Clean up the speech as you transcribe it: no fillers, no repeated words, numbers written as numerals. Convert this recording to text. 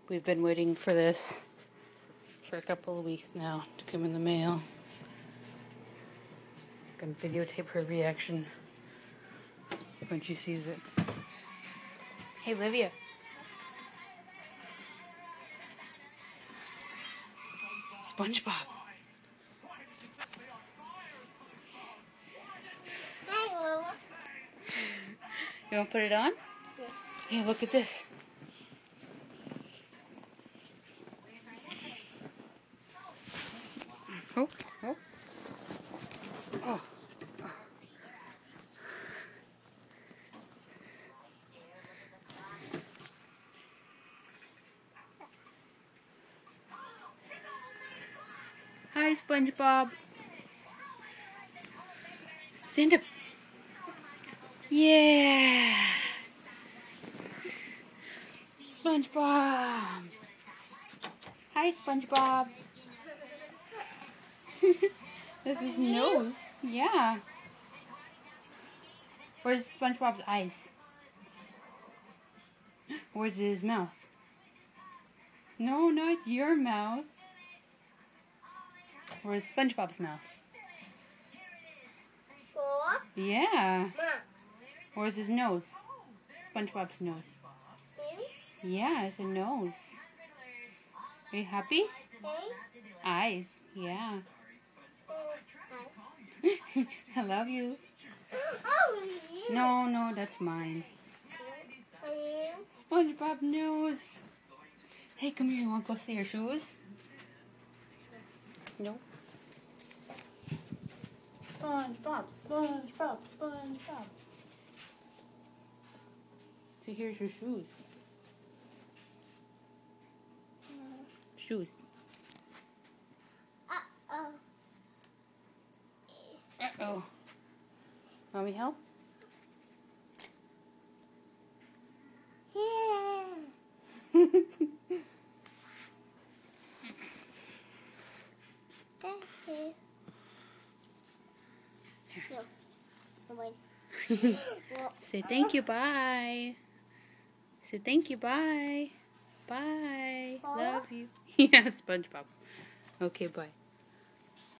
We've been waiting for this for a couple of weeks now to come in the mail. I'm gonna videotape her reaction when she sees it. Hey, Livia. SpongeBob. You want to put it on? Yeah. Hey, look at this. Oh, oh. Oh. Hi, SpongeBob. Stand up. Yeah. SpongeBob. Hi, SpongeBob. This is his nose. Yeah. Where's SpongeBob's eyes? Where's his mouth? No, not your mouth. Where's SpongeBob's mouth? Yeah. Where's his nose? SpongeBob's nose. Yeah, it's a nose. Are you happy? Eyes. Yeah. I love you. No, that's mine. SpongeBob nose. Hey, come here. You want to go see your shoes? Nope. SpongeBob. So here's your shoes. Shoes. Uh-oh. Want me help? Yeah. Thank you. No. Say thank you, bye. Say thank you, bye. Bye. Love you. Yeah, SpongeBob. Okay, bye.